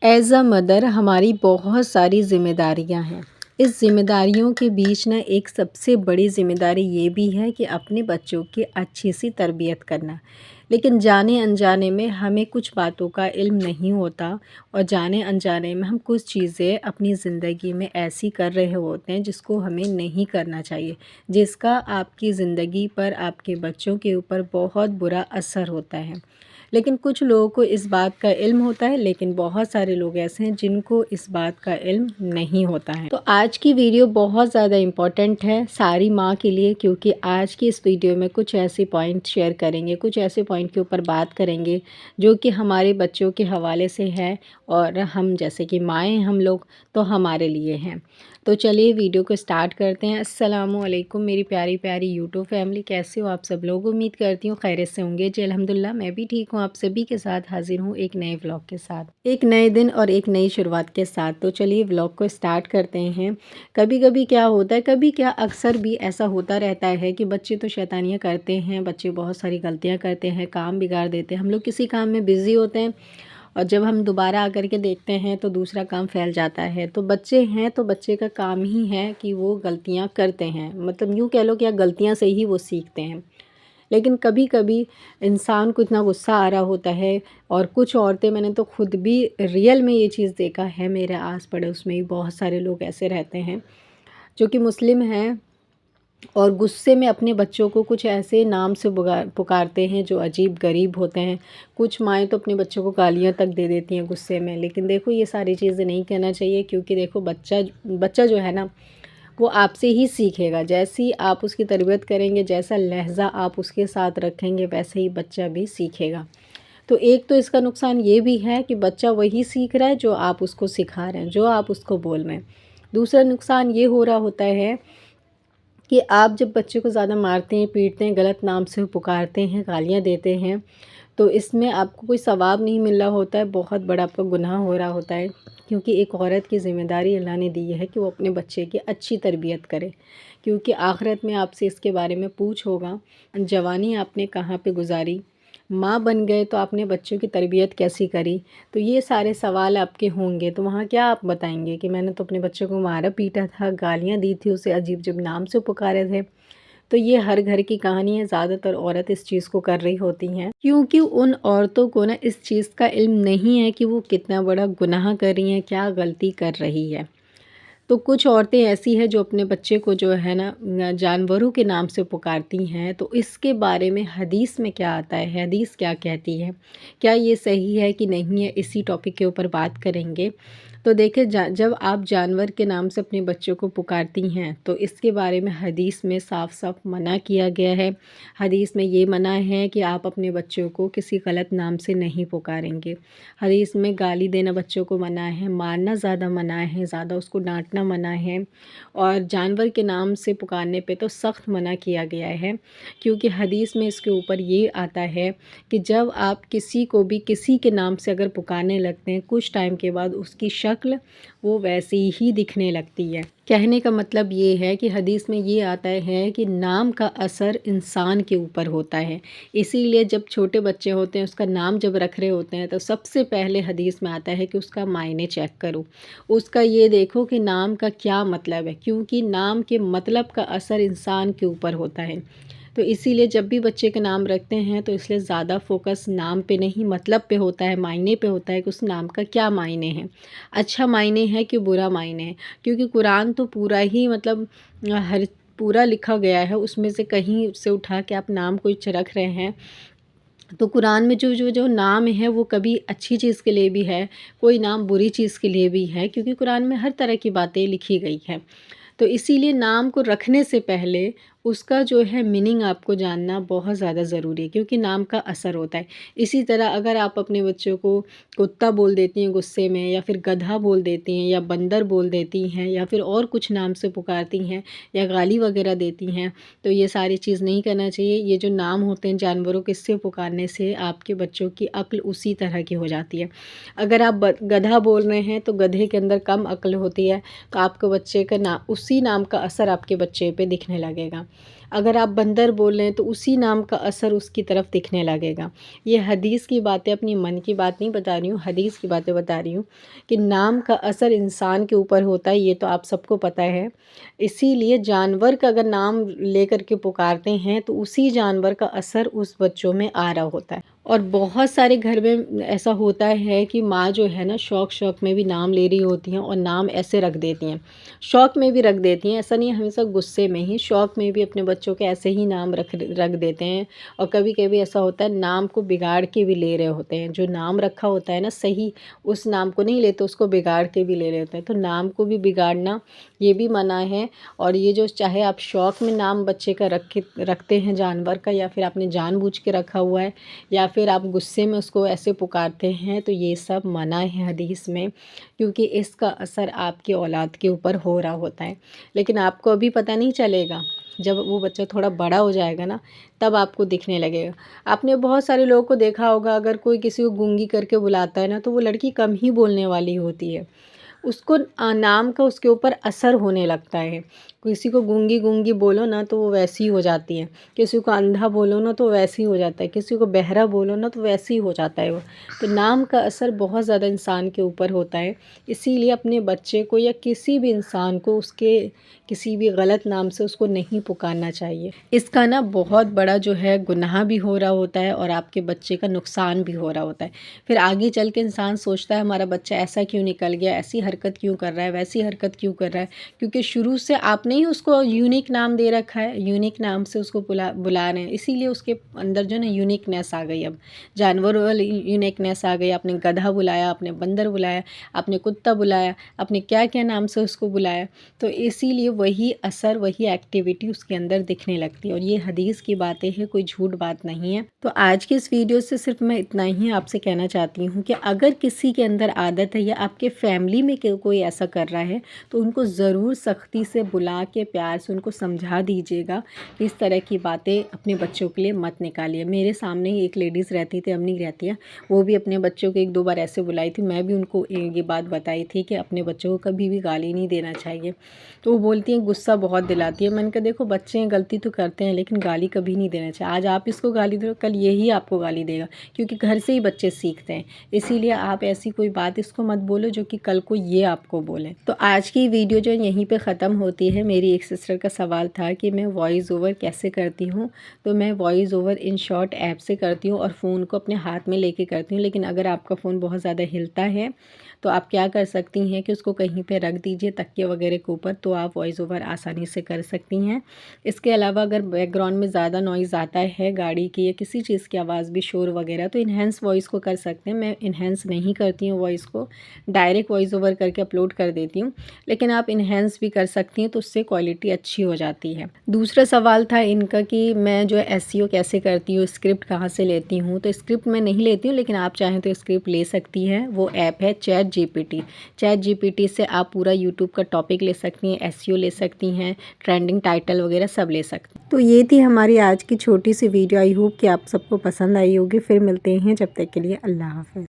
As a mother ہماری بہت ساری ذمہ داریاں ہیں۔ اس ذمہ داریوں کے بیچ ایک سب سے بڑی ذمہ داری یہ بھی ہے کہ اپنے بچوں کی اچھی سی تربیت کرنا، لیکن جانے انجانے میں ہمیں کچھ باتوں کا علم نہیں ہوتا، اور جانے انجانے میں ہم کچھ چیزیں اپنی زندگی میں ایسی کر رہے ہوتے ہیں جس کو ہمیں نہیں کرنا چاہیے، جس کا آپ کی زندگی پر، آپ کے بچوں کے اوپر بہت برا اثر ہوتا ہے۔ لیکن کچھ لوگوں کو اس بات کا علم ہوتا ہے، لیکن بہت سارے لوگ ایسے ہیں جن کو اس بات کا علم نہیں ہوتا ہے۔ تو آج کی ویڈیو بہت زیادہ امپورٹنٹ ہے ساری ماں کے لیے، کیونکہ آج کی اس ویڈیو میں کچھ ایسے پوائنٹ شیئر کریں گے، کچھ ایسے پوائنٹ کے اوپر بات کریں گے جو کہ ہمارے بچوں کے حوالے سے ہے، اور ہم جیسے کہ مائیں ہم لوگ تو ہمارے لیے ہیں۔ تو چلیے ویڈیو کو سٹارٹ کرتے ہیں۔ السلام علیکم میری پیاری پیاری یوٹیوب فیملی، کیسے ہو آپ سب لوگ؟ امید کرتی ہوں خیریت سے ہوں گے جی، الحمدللہ میں بھی ٹھیک ہوں۔ آپ سبھی کے ساتھ حاضر ہوں ایک نئے ولاگ کے ساتھ، ایک نئے دن اور ایک نئی شروعات کے ساتھ۔ تو چلیے ولاگ کو سٹارٹ کرتے ہیں۔ کبھی کبھی کیا ہوتا ہے، کبھی کیا اکثر بھی ایسا ہوتا رہتا ہے کہ بچے تو شیطانیاں کرتے ہیں، بچے بہت ساری غلطیاں کرتے ہیں، کام بگاڑ دیتے ہیں، ہم لوگ کسی کام میں بزی ہوتے ہیں اور جب ہم دوبارہ آ کر کے دیکھتے ہیں تو دوسرا کام پھیل جاتا ہے۔ تو بچے ہیں تو بچے کا کام ہی ہے کہ وہ غلطیاں کرتے ہیں، مطلب یوں کہہ لو کہ غلطیاں سے ہی وہ سیکھتے ہیں۔ لیکن کبھی کبھی انسان کو اتنا غصہ آ رہا ہوتا ہے، اور کچھ عورتیں، میں نے تو خود بھی ریئل میں یہ چیز دیکھا ہے، میرے آس پڑوس میں ہی بہت سارے لوگ ایسے رہتے ہیں جو کہ مسلم ہیں، اور غصے میں اپنے بچوں کو کچھ ایسے نام سے پکارتے ہیں جو عجیب غریب ہوتے ہیں۔ کچھ مائیں تو اپنے بچوں کو گالیاں تک دے دیتی ہیں غصے میں۔ لیکن دیکھو یہ ساری چیزیں نہیں کہنا چاہیے، کیونکہ دیکھو بچہ جو ہے نا وہ آپ سے ہی سیکھے گا۔ جیسی آپ اس کی تربیت کریں گے، جیسا لہجہ آپ اس کے ساتھ رکھیں گے، ویسے ہی بچہ بھی سیکھے گا۔ تو ایک تو اس کا نقصان یہ بھی ہے کہ بچہ وہی سیکھ رہا ہے جو آپ اس کو سکھا رہے ہیں، جو آپ اس کو بول رہے ہیں۔ دوسرا نقصان یہ ہو رہا ہوتا ہے کہ آپ جب بچے کو زیادہ مارتے ہیں، پیٹتے ہیں، غلط نام سے پکارتے ہیں، گالیاں دیتے ہیں، تو اس میں آپ کو کوئی ثواب نہیں مل رہا ہوتا ہے، بہت بڑا آپ کا گناہ ہو رہا ہوتا ہے، کیونکہ ایک عورت کی ذمہ داری اللہ نے دی ہے کہ وہ اپنے بچے کی اچھی تربیت کرے، کیونکہ آخرت میں آپ سے اس کے بارے میں پوچھ ہوگا، جوانی آپ نے کہاں پہ گزاری، ماں بن گئے تو آپ نے بچوں کی تربیت کیسی کری، تو یہ سارے سوال آپ کے ہوں گے۔ تو وہاں کیا آپ بتائیں گے کہ میں نے تو اپنے بچوں کو مارا پیٹا تھا، گالیاں دی تھی، اسے عجیب عجیب نام سے پکارے تھے۔ تو یہ ہر گھر کی کہانی ہے، زیادہ تر عورت اس چیز کو کر رہی ہوتی ہیں، کیونکہ ان عورتوں کو اس چیز کا علم نہیں ہے کہ وہ کتنا بڑا گناہ کر رہی ہیں، کیا غلطی کر رہی ہے۔ تو کچھ عورتیں ایسی ہیں جو اپنے بچے کو جو ہے نا جانوروں کے نام سے پکارتی ہیں، تو اس کے بارے میں حدیث میں کیا آتا ہے، حدیث کیا کہتی ہے، کیا یہ صحیح ہے کہ نہیں ہے، اسی ٹاپک کے اوپر بات کریں گے۔ تو دیکھیں جب آپ جانور کے نام سے اپنے بچوں کو پکارتی ہیں تو اس کے بارے میں حدیث میں صاف صاف منع کیا گیا ہے۔ حدیث میں یہ منع ہے کہ آپ اپنے بچوں کو کسی غلط نام سے نہیں پکاریں گے۔ حدیث میں گالی دینا بچوں کو منع ہے، مارنا زیادہ منع ہے، زیادہ اس کو ڈانٹنا منع ہے، اور جانور کے نام سے پکارنے پہ تو سخت منع کیا گیا ہے، کیونکہ حدیث میں اس کے اوپر یہ آتا ہے کہ جب آپ کسی کو بھی کسی کے نام سے اگر پکارنے لگتے ہیں، کچھ ٹائم کے بعد اس کی شکل وہ ویسی ہی دکھنے لگتی ہے۔ کہنے کا مطلب یہ ہے کہ حدیث میں یہ آتا ہے کہ نام کا اثر انسان کے اوپر ہوتا ہے، اسی لیے جب چھوٹے بچے ہوتے ہیں، اس کا نام جب رکھ رہے ہوتے ہیں تو سب سے پہلے حدیث میں آتا ہے کہ اس کا معنی چیک کرو، اس کا یہ دیکھو کہ نام کا کیا مطلب ہے، کیونکہ نام کے مطلب کا اثر انسان کے اوپر ہوتا ہے۔ تو اسی لیے جب بھی بچے کے نام رکھتے ہیں تو اس لیے زیادہ فوکس نام پہ نہیں، مطلب پہ ہوتا ہے، معنی پہ ہوتا ہے کہ اس نام کا کیا معنی ہے، اچھا معنی ہے کہ برا معنی ہے، کیونکہ قرآن تو پورا ہی مطلب پورا لکھا گیا ہے، اس میں سے کہیں سے اٹھا کے آپ نام کچھ رکھ رہے ہیں، تو قرآن میں جو نام ہے وہ کبھی اچھی چیز کے لیے بھی ہے، کوئی نام بری چیز کے لیے بھی ہے، کیونکہ قرآن میں ہر طرح کی باتیں لکھی گئی ہیں۔ تو اسی لیے نام کو رکھنے سے پہلے اس کا جو ہے میننگ آپ کو جاننا بہت زیادہ ضروری ہے، کیونکہ نام کا اثر ہوتا ہے۔ اسی طرح اگر آپ اپنے بچوں کو کتا بول دیتی ہیں غصے میں، یا پھر گدھا بول دیتی ہیں، یا بندر بول دیتی ہیں، یا پھر اور کچھ نام سے پکارتی ہیں، یا گالی وغیرہ دیتی ہیں، تو یہ ساری چیز نہیں کرنا چاہیے۔ یہ جو نام ہوتے ہیں جانوروں کے، اس سے پکارنے سے آپ کے بچوں کی عقل اسی طرح کی ہو جاتی ہے۔ اگر آپ گدھا بول رہے ہیں تو گدھے کے اندر کم عقل ہوتی ہے، تو آپ کے بچے کا اسی نام کا اثر آپ کے بچے پہ دکھنے لگے گا۔ اگر آپ بندر بول رہے ہیں تو اسی نام کا اثر اس کی طرف دکھنے لگے گا۔ یہ حدیث کی باتیں، اپنی من کی بات نہیں بتا رہی ہوں، حدیث کی باتیں بتا رہی ہوں کہ نام کا اثر انسان کے اوپر ہوتا ہے، یہ تو آپ سب کو پتہ ہے۔ اسی لیے جانور کا اگر نام لے کر کے پکارتے ہیں تو اسی جانور کا اثر اس بچوں میں آ رہا ہوتا ہے۔ اور بہت سارے گھر میں ایسا ہوتا ہے کہ ماں جو ہے نا شوق میں بھی نام لے رہی ہوتی ہیں اور نام ایسے رکھ دیتی ہیں، شوق میں بھی رکھ دیتی ہیں، ایسا نہیں ہے ہمیشہ غصے میں ہی، شوق میں بھی اپنے بچوں کے ایسے ہی نام رکھ دیتے ہیں۔ اور کبھی کبھی ایسا ہوتا ہے نام کو بگاڑ کے بھی لے رہے ہوتے ہیں، جو نام رکھا ہوتا ہے نا صحیح اس نام کو نہیں لیتے، اس کو بگاڑ کے بھی لے رہے ہوتے ہیں۔ تو نام کو بھی بگاڑنا یہ بھی منع ہے۔ اور یہ جو چاہے آپ شوق میں نام بچے کا رکھتے ہیں جانور کا، یا پھر آپ نے جان بوجھ کے رکھا ہوا ہے، یا پھر آپ غصے میں اس کو ایسے پکارتے ہیں، تو یہ سب منع ہے حدیث میں، کیونکہ اس کا اثر آپ کی اولاد کے اوپر ہو رہا ہوتا ہے۔ لیکن آپ کو ابھی پتہ نہیں چلے گا، جب وہ بچہ تھوڑا بڑا ہو جائے گا نا تب آپ کو دکھنے لگے گا۔ آپ نے بہت سارے لوگوں کو دیکھا ہوگا، اگر کوئی کسی کو گونگی کر کے بلاتا ہے نا تو وہ لڑکی کم ہی بولنے والی ہوتی ہے، اس کو نام کا اس کے اوپر اثر ہونے لگتا ہے۔ کسی کو گونگی بولو نا تو وہ ویسی ہو جاتی ہے، کسی کو اندھا بولو نا تو ویسی ہو جاتا ہے، کسی کو بہرا بولو نا تو ویسی ہو جاتا ہے وہ۔ تو نام کا اثر بہت زیادہ انسان کے اوپر ہوتا ہے، اسی لیے اپنے بچے کو یا کسی بھی انسان کو اس کے کسی بھی غلط نام سے اس کو نہیں پکارنا چاہیے۔ اس کا نا بہت بڑا جو ہے گناہ بھی ہو رہا ہوتا ہے اور آپ کے بچے کا نقصان بھی ہو رہا ہوتا ہے۔ پھر آگے چل کے انسان سوچتا ہے ہمارا بچہ ایسا کیوں نکل گیا، ایسی حرکت کیوں کر رہا ہے، ویسی حرکت کیوں کر رہا ہے، کیونکہ شروع سے آپ نے ہی اس کو یونیک نام دے رکھا ہے، یونیک نام سے اس کو بلا رہے ہیں، اسی لیے اس کے اندر جو ہے نا یونیکنیس آ گئی۔ اب جانور والی یونیکنیس آ گئی، آپ نے گدھا بلایا، آپ نے بندر بلایا، آپ نے کتا بلایا، آپ نے کیا کیا نام سے اس کو بلایا، تو اسی لیے وہی اثر، وہی ایکٹیویٹی اس کے اندر دکھنے لگتی ہے۔ اور یہ حدیث کی باتیں ہیں، کوئی جھوٹ بات نہیں ہے۔ تو آج کی اس ویڈیو سے صرف میں اتنا ہی آپ سے کہنا چاہتی ہوں کہ اگر کسی کے اندر عادت ہے یا آپ کے فیملی میں کوئی ایسا کر رہا ہے تو ان کو ضرور سختی سے بلا کے پیار سے ان کو سمجھا دیجیے گا کہ اس طرح کی باتیں اپنے بچوں کے لیے مت نکالیے۔ میرے سامنے ہی ایک لیڈیز رہتی تھی، امی رہتی ہیں، وہ بھی اپنے بچوں کو 1-2 بار ایسے بلائی تھی، میں بھی ان کو یہ بات بتائی تھی کہ اپنے بچوں کو کبھی بھی گالی نہیں دینا چاہیے۔ تو وہ بولتی ہیں غصہ بہت دلاتی ہے۔ میں نے کہا دیکھو بچے ہیں، غلطی تو کرتے ہیں لیکن گالی کبھی نہیں دینا چاہیے۔ آج آپ اس کو گالی دو، کل یہی آپ کو گالی دے گا، کیونکہ گھر سے ہی بچے سیکھتے ہیں۔ اسی لیے آپ ایسی کوئی بات اس کو مت بولو جو کہ کل کو یہ آپ کو بولے۔ تو آج کی ویڈیو جو یہیں پہ ختم ہوتی ہے۔ میری ایک سسٹر کا سوال تھا کہ میں وائس اوور کیسے کرتی ہوں، تو میں voice over InShot app سے کرتی ہوں اور فون کو اپنے ہاتھ میں لے کے کرتی ہوں۔ لیکن اگر آپ کا فون بہت زیادہ ہلتا ہے تو آپ کیا کر سکتی ہیں کہ اس کو کہیں پہ رکھ دیجئے تکیے وغیرہ کے اوپر، تو آپ وائس اوور آسانی سے کر سکتی ہیں۔ اس کے علاوہ اگر بیک گراؤنڈ میں زیادہ نوائز آتا ہے گاڑی کی یا کسی چیز کی آواز بھی، شور وغیرہ، تو انہینس وائس کو کر سکتے ہیں۔ میں انہینس نہیں کرتی ہوں وائس کو، ڈائریکٹ وائس اوور کر کے اپلوڈ کر دیتی ہوں، لیکن آپ انہینس بھی کر سکتی ہیں تو اس سے کوالٹی اچھی ہو جاتی ہے۔ دوسرا سوال تھا ان کا کہ میں جو SEO کیسے کرتی ہوں، اسکرپٹ کہاں سے لیتی ہوں۔ تو اسکرپٹ میں نہیں لیتی ہوں، لیکن آپ چاہیں تو اسکرپٹ لے سکتی ہیں۔ وہ ایپ ہے ChatGPT سے آپ پورا یوٹیوب کا ٹاپک لے سکتی ہیں، SEO لے سکتی ہیں، ٹرینڈنگ ٹائٹل وغیرہ سب لے سکتی ہیں۔ تو یہ تھی ہماری آج کی چھوٹی سی ویڈیو، آئی ہوپ کہ آپ سب کو پسند آئی ہوگی۔ پھر ملتے ہیں، جب تک کے لیے اللہ حافظ۔